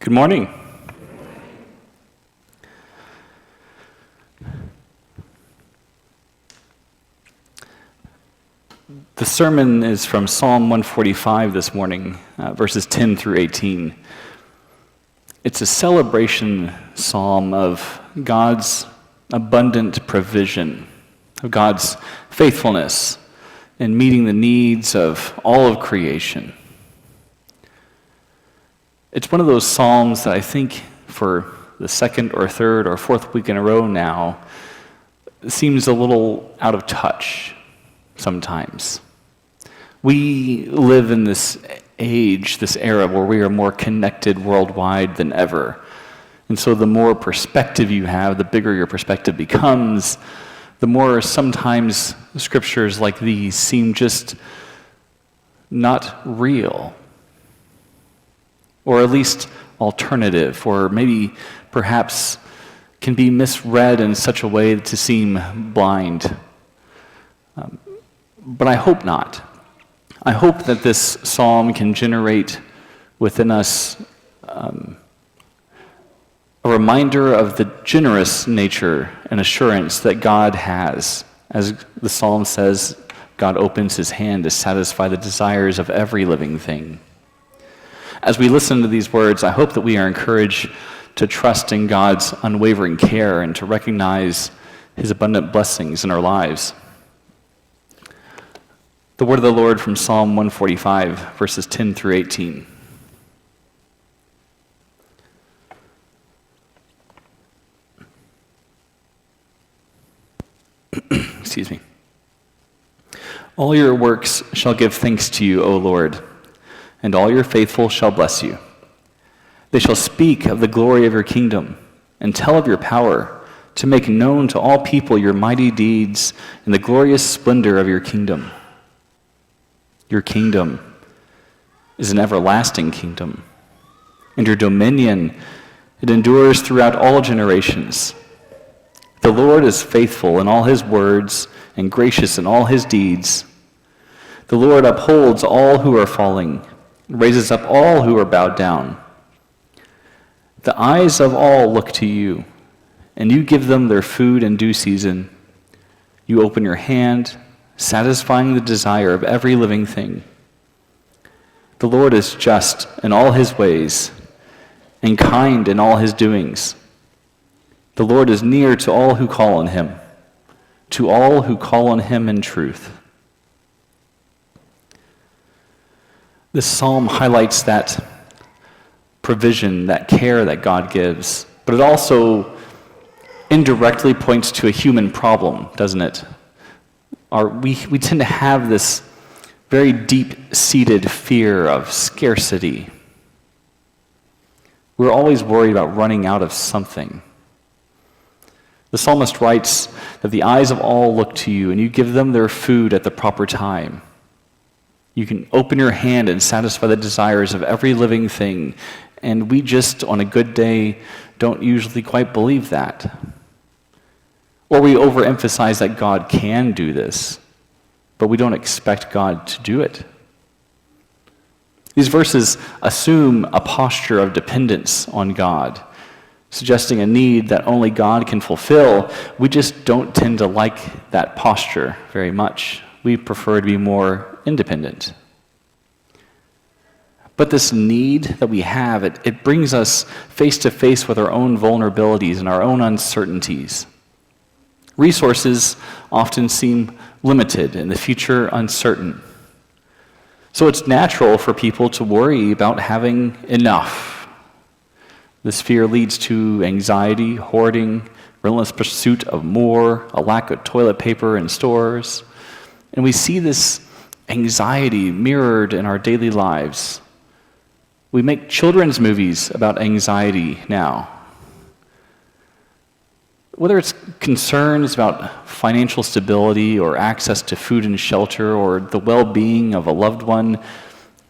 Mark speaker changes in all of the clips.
Speaker 1: Good morning. The sermon is from Psalm 145 this morning, verses 10 through 18. It's a celebration psalm of God's abundant provision, of God's faithfulness in meeting the needs of all of creation. It's one of those psalms that I think for the second or third or fourth week in a row now seems a little out of touch sometimes. We live in this age, this era where we are more connected worldwide than ever. And so the more perspective you have, the bigger your perspective becomes, the more sometimes scriptures like these seem just not real. Or at least alternative, or maybe perhaps can be misread in such a way to seem blind. But I hope not. I hope that this psalm can generate within us a reminder of the generous nature and assurance that God has. As the psalm says, God opens his hand to satisfy the desires of every living thing. As we listen to these words, I hope that we are encouraged to trust in God's unwavering care and to recognize his abundant blessings in our lives. The word of the Lord from Psalm 145, verses 10 through 18. Excuse me. All your works shall give thanks to you, O Lord, and all your faithful shall bless you. They shall speak of the glory of your kingdom and tell of your power, to make known to all people your mighty deeds and the glorious splendor of your kingdom. Your kingdom is an everlasting kingdom, and your dominion, it endures throughout all generations. The Lord is faithful in all his words and gracious in all his deeds. The Lord upholds all who are falling, raises up all who are bowed down. The eyes of all look to you, and you give them their food in due season. You open your hand, satisfying the desire of every living thing. The Lord is just in all his ways, and kind in all his doings. The Lord is near to all who call on him, to all who call on him in truth. This psalm highlights that provision, that care that God gives, but it also indirectly points to a human problem, doesn't it? We tend to have this very deep-seated fear of scarcity. We're always worried about running out of something. The psalmist writes that the eyes of all look to you, and you give them their food at the proper time. You can open your hand and satisfy the desires of every living thing. And we just, on a good day, don't usually quite believe that. Or we overemphasize that God can do this, but we don't expect God to do it. These verses assume a posture of dependence on God, suggesting a need that only God can fulfill. We just don't tend to like that posture very much. We prefer to be more independent. But this need that we have, it brings us face to face with our own vulnerabilities and our own uncertainties. Resources often seem limited and the future uncertain. So it's natural for people to worry about having enough. This fear leads to anxiety, hoarding, relentless pursuit of more, a lack of toilet paper in stores. And we see this anxiety mirrored in our daily lives. We make children's movies about anxiety now. Whether it's concerns about financial stability or access to food and shelter or the well-being of a loved one,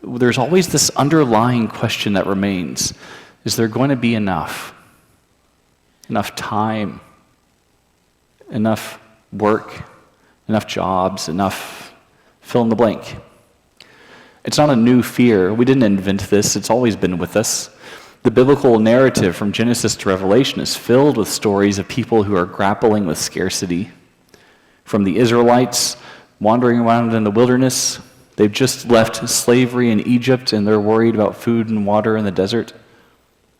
Speaker 1: there's always this underlying question that remains. Is there going to be enough? Enough time? Enough work? Enough jobs? Enough fill in the blank? It's not a new fear. We didn't invent this. It's always been with us. The biblical narrative from Genesis to Revelation is filled with stories of people who are grappling with scarcity. From the Israelites wandering around in the wilderness, they've just left slavery in Egypt and they're worried about food and water in the desert.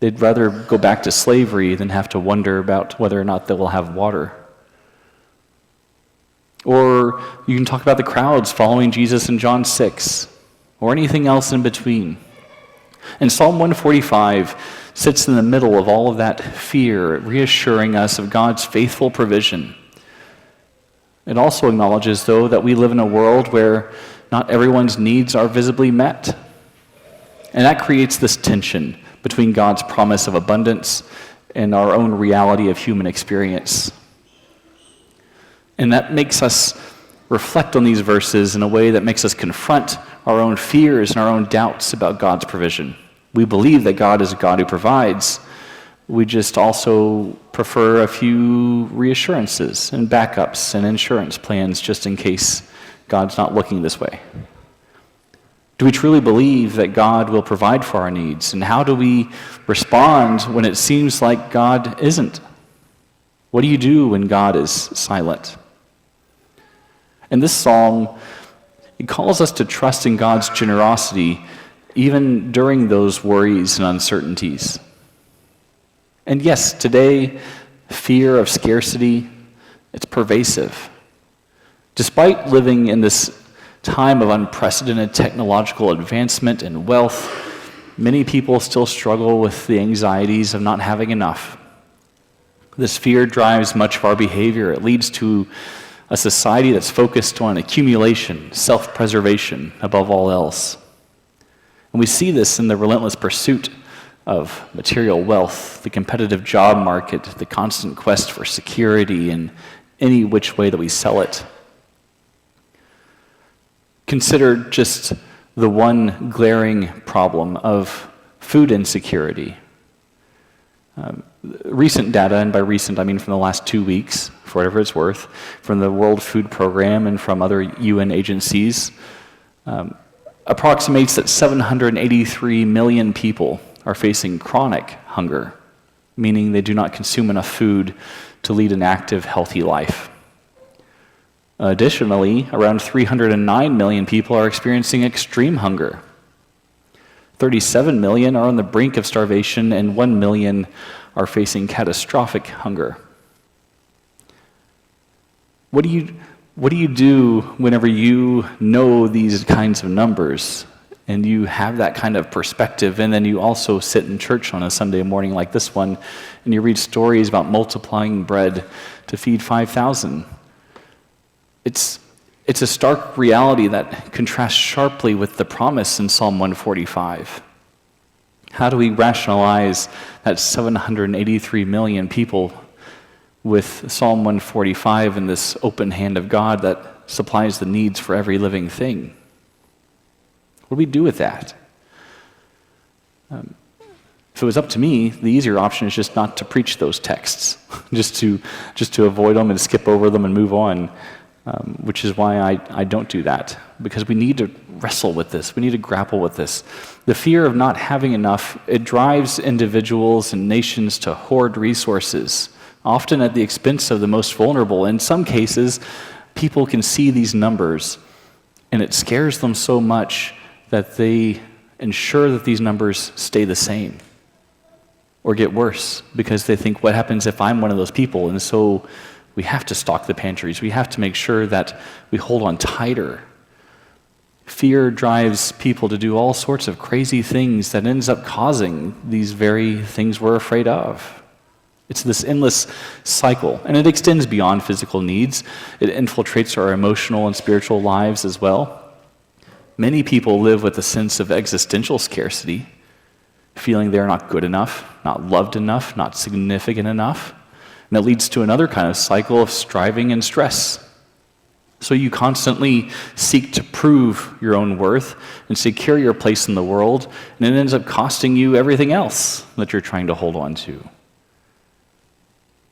Speaker 1: They'd rather go back to slavery than have to wonder about whether or not they will have water. Or you can talk about the crowds following Jesus in John 6, or anything else in between. And Psalm 145 sits in the middle of all of that fear, reassuring us of God's faithful provision. It also acknowledges, though, that we live in a world where not everyone's needs are visibly met. And that creates this tension between God's promise of abundance and our own reality of human experience. And that makes us reflect on these verses in a way that makes us confront our own fears and our own doubts about God's provision. We believe that God is a God who provides. We just also prefer a few reassurances and backups and insurance plans just in case God's not looking this way. Do we truly believe that God will provide for our needs? And how do we respond when it seems like God isn't? What do you do when God is silent? And this psalm, it calls us to trust in God's generosity even during those worries and uncertainties. And yes, today, fear of scarcity, it's pervasive. Despite living in this time of unprecedented technological advancement and wealth, many people still struggle with the anxieties of not having enough. This fear drives much of our behavior. It leads to a society that's focused on accumulation, self-preservation above all else. And we see this in the relentless pursuit of material wealth, the competitive job market, the constant quest for security in any which way that we sell it. Consider just the one glaring problem of food insecurity. Recent data, and by recent I mean from the last 2 weeks, for whatever it's worth, from the World Food Program and from other UN agencies, approximates that 783 million people are facing chronic hunger, meaning they do not consume enough food to lead an active, healthy life. Additionally, around 309 million people are experiencing extreme hunger. 37 million are on the brink of starvation, and 1 million are facing catastrophic hunger. What do you do whenever you know these kinds of numbers and you have that kind of perspective, and then you also sit in church on a Sunday morning like this one and you read stories about multiplying bread to feed 5,000? It's a stark reality that contrasts sharply with the promise in Psalm 145. How do we rationalize that 783 million people with Psalm 145 and this open hand of God that supplies the needs for every living thing? What do we do with that? If it was up to me, the easier option is just not to preach those texts, just to avoid them and skip over them and move on. Which is why I don't do that, because we need to wrestle with this. We need to grapple with this. The fear of not having enough, it drives individuals and nations to hoard resources, often at the expense of the most vulnerable. In some cases, people can see these numbers, and it scares them so much that they ensure that these numbers stay the same or get worse, because they think, what happens if I'm one of those people? And so we have to stock the pantries. We have to make sure that we hold on tighter. Fear drives people to do all sorts of crazy things that ends up causing these very things we're afraid of. It's this endless cycle, and it extends beyond physical needs. It infiltrates our emotional and spiritual lives as well. Many people live with a sense of existential scarcity, feeling they're not good enough, not loved enough, not significant enough. And it leads to another kind of cycle of striving and stress. So you constantly seek to prove your own worth and secure your place in the world, and it ends up costing you everything else that you're trying to hold on to.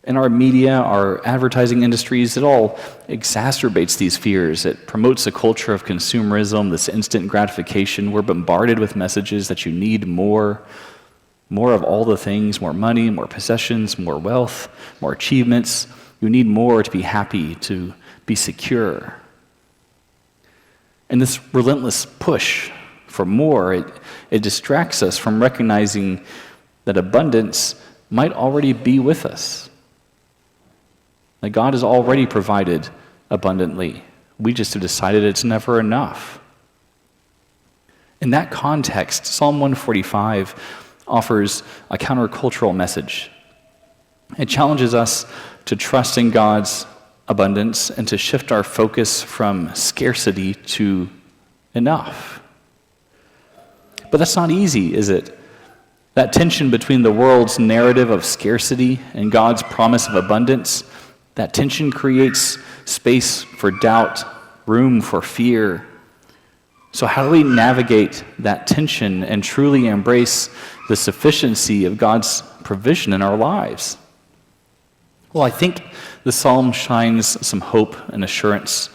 Speaker 1: In our media, our advertising industries, it all exacerbates these fears. It promotes a culture of consumerism, this instant gratification. We're bombarded with messages that you need more. More of all the things, more money, more possessions, more wealth, more achievements. You need more to be happy, to be secure. And this relentless push for more, it distracts us from recognizing that abundance might already be with us. That God has already provided abundantly. We just have decided it's never enough. In that context, Psalm 145 offers a countercultural message. It challenges us to trust in God's abundance and to shift our focus from scarcity to enough. But that's not easy, is it? That tension between the world's narrative of scarcity and God's promise of abundance, that tension creates space for doubt, room for fear. So how do we navigate that tension and truly embrace the sufficiency of God's provision in our lives? Well, I think the psalm shines some hope and assurance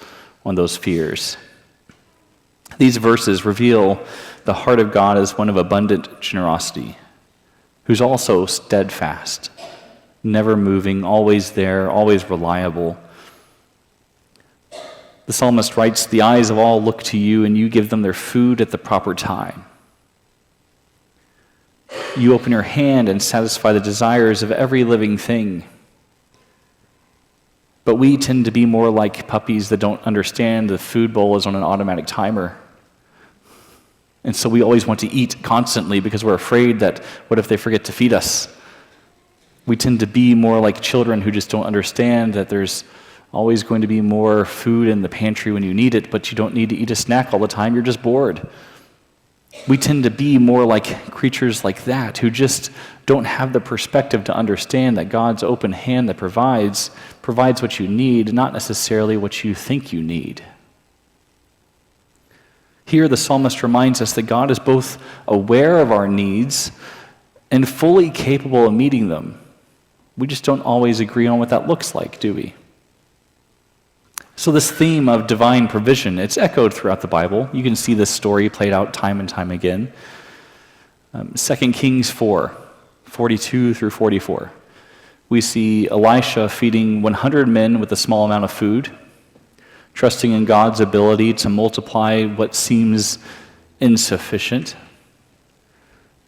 Speaker 1: on those fears. These verses reveal the heart of God as one of abundant generosity, who's also steadfast, never moving, always there, always reliable. The psalmist writes, "The eyes of all look to you, and you give them their food at the proper time. You open your hand and satisfy the desires of every living thing." But we tend to be more like puppies that don't understand the food bowl is on an automatic timer. And so we always want to eat constantly because we're afraid that what if they forget to feed us? We tend to be more like children who just don't understand that there's always going to be more food in the pantry when you need it, but you don't need to eat a snack all the time, you're just bored. We tend to be more like creatures like that who just don't have the perspective to understand that God's open hand that provides what you need, not necessarily what you think you need. Here the psalmist reminds us that God is both aware of our needs and fully capable of meeting them. We just don't always agree on what that looks like, do we? So this theme of divine provision, it's echoed throughout the Bible. You can see this story played out time and time again. 2 Kings 4, 42 through 44. We see Elisha feeding 100 men with a small amount of food, trusting in God's ability to multiply what seems insufficient.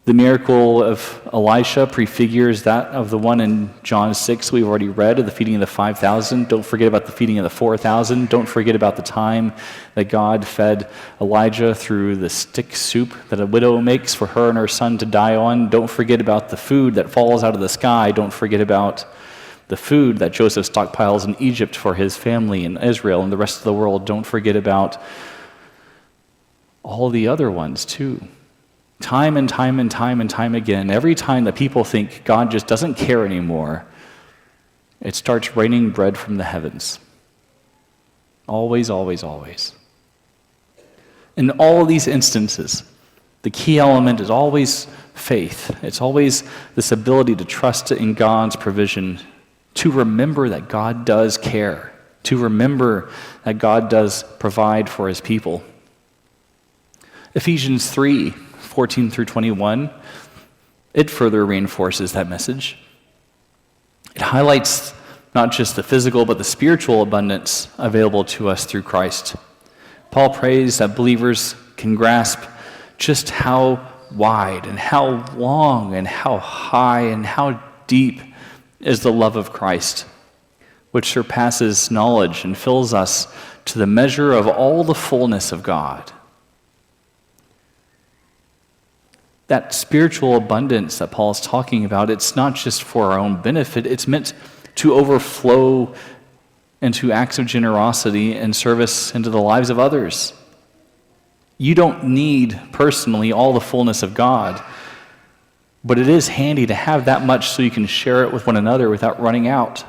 Speaker 1: The miracle of Elisha prefigures that of the one in John 6 we've already read, of the feeding of the 5,000. Don't forget about the feeding of the 4,000. Don't forget about the time that God fed Elijah through the stick soup that a widow makes for her and her son to die on. Don't forget about the food that falls out of the sky. Don't forget about the food that Joseph stockpiles in Egypt for his family in Israel and the rest of the world. Don't forget about all the other ones too. Time and time and time and time again, every time that people think God just doesn't care anymore, it starts raining bread from the heavens. Always, always, always. In all of these instances, the key element is always faith. It's always this ability to trust in God's provision, to remember that God does care, to remember that God does provide for his people. Ephesians 3, 14 through 21, it further reinforces that message. It highlights not just the physical, but the spiritual abundance available to us through Christ. Paul prays that believers can grasp just how wide and how long and how high and how deep is the love of Christ, which surpasses knowledge and fills us to the measure of all the fullness of God. That spiritual abundance that Paul is talking about, it's not just for our own benefit, it's meant to overflow into acts of generosity and service into the lives of others. You don't need personally all the fullness of God, but it is handy to have that much so you can share it with one another without running out.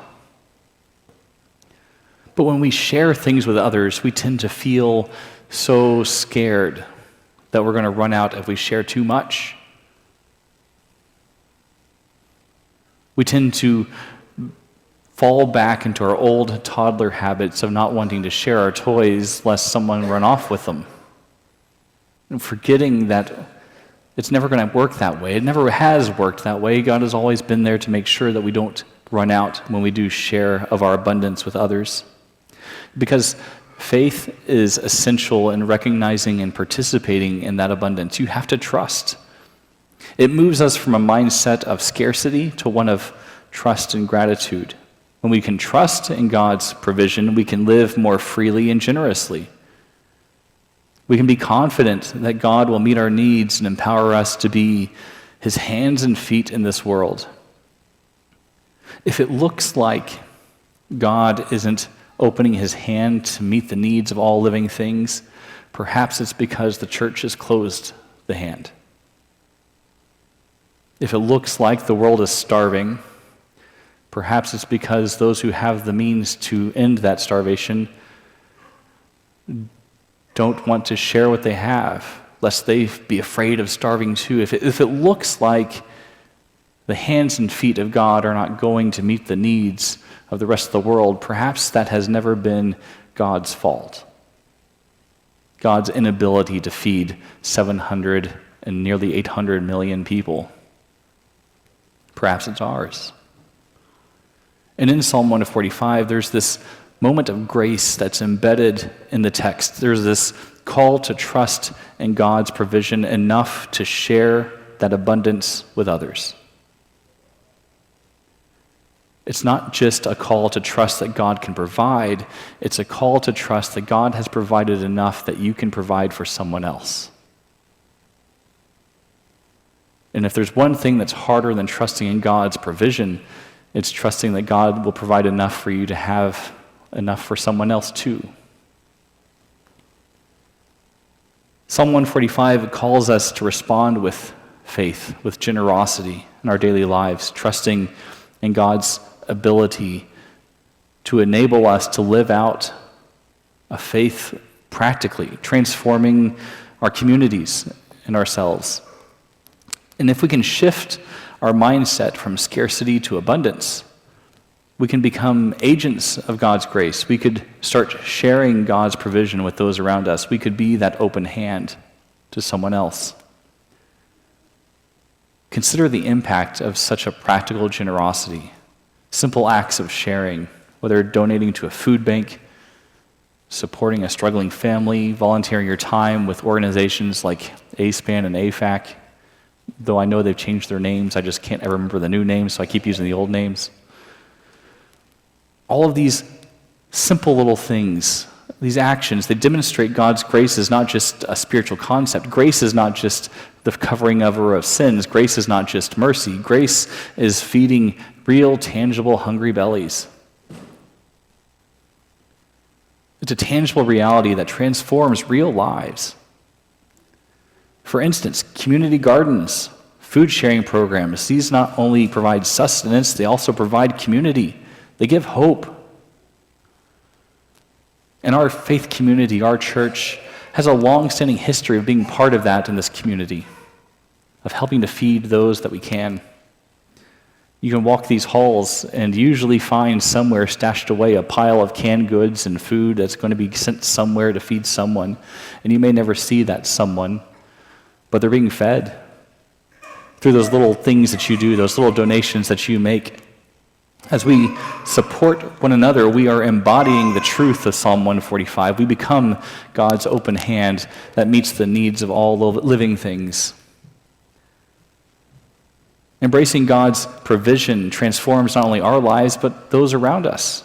Speaker 1: But when we share things with others, we tend to feel so scared that we're going to run out if we share too much. We tend to fall back into our old toddler habits of not wanting to share our toys lest someone run off with them, and forgetting that It's never going to work that way. It never has worked that way. God has always been there to make sure that we don't run out when we do share of our abundance with others. Because faith is essential in recognizing and participating in that abundance. You have to trust. It moves us from a mindset of scarcity to one of trust and gratitude. When we can trust in God's provision, we can live more freely and generously. We can be confident that God will meet our needs and empower us to be his hands and feet in this world. If it looks like God isn't opening his hand to meet the needs of all living things, perhaps it's because the church has closed the hand. If it looks like the world is starving, perhaps it's because those who have the means to end that starvation don't want to share what they have, lest they be afraid of starving too. If it looks like the hands and feet of God are not going to meet the needs of the rest of the world, perhaps that has never been God's fault. God's inability to feed 700 and nearly 800 million people. Perhaps it's ours. And in Psalm 145, there's this moment of grace that's embedded in the text. There's this call to trust in God's provision enough to share that abundance with others. It's not just a call to trust that God can provide, it's a call to trust that God has provided enough that you can provide for someone else. And if there's one thing that's harder than trusting in God's provision, it's trusting that God will provide enough for you to have enough for someone else too. Psalm 145 calls us to respond with faith, with generosity in our daily lives, trusting in God's ability to enable us to live out a faith practically, transforming our communities and ourselves. And if we can shift our mindset from scarcity to abundance, we can become agents of God's grace. We could start sharing God's provision with those around us. We could be that open hand to someone else. Consider the impact of such a practical generosity. Simple acts of sharing, whether donating to a food bank, supporting a struggling family, volunteering your time with organizations like ASPAN and AFAC. Though I know they've changed their names, I just can't ever remember the new names, so I keep using the old names. All of these simple little things, these actions, they demonstrate God's grace is not just a spiritual concept. Grace is not just the covering over of sins. Grace is not just mercy. Grace is feeding real, tangible, hungry bellies. It's a tangible reality that transforms real lives. For instance, community gardens, food sharing programs, these not only provide sustenance, they also provide community. They give hope. And our faith community, our church, has a long-standing history of being part of that in this community, of helping to feed those that we can. You can walk these halls and usually find somewhere stashed away a pile of canned goods and food that's going to be sent somewhere to feed someone. And you may never see that someone, but they're being fed through those little things that you do, those little donations that you make. As we support one another, we are embodying the truth of Psalm 145. We become God's open hand that meets the needs of all living things. Embracing God's provision transforms not only our lives, but those around us.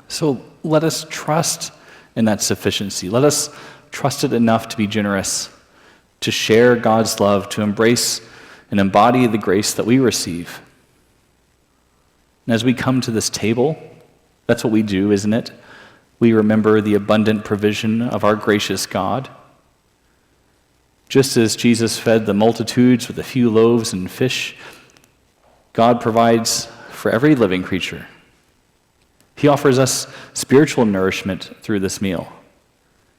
Speaker 1: So let us trust in that sufficiency. Let us trust it enough to be generous, to share God's love, to embrace and embody the grace that we receive. And as we come to this table, that's what we do, isn't it? We remember the abundant provision of our gracious God. Just as Jesus fed the multitudes with a few loaves and fish, God provides for every living creature. He offers us spiritual nourishment through this meal.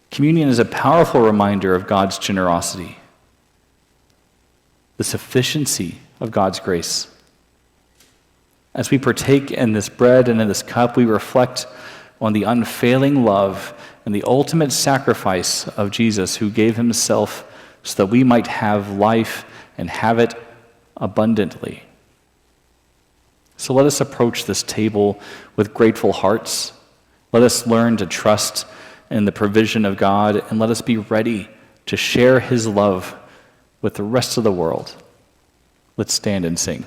Speaker 1: Communion is a powerful reminder of God's generosity, the sufficiency of God's grace. As we partake in this bread and in this cup, we reflect on the unfailing love and the ultimate sacrifice of Jesus, who gave himself so that we might have life and have it abundantly. So let us approach this table with grateful hearts. Let us learn to trust in the provision of God, and let us be ready to share his love with the rest of the world. Let's stand and sing.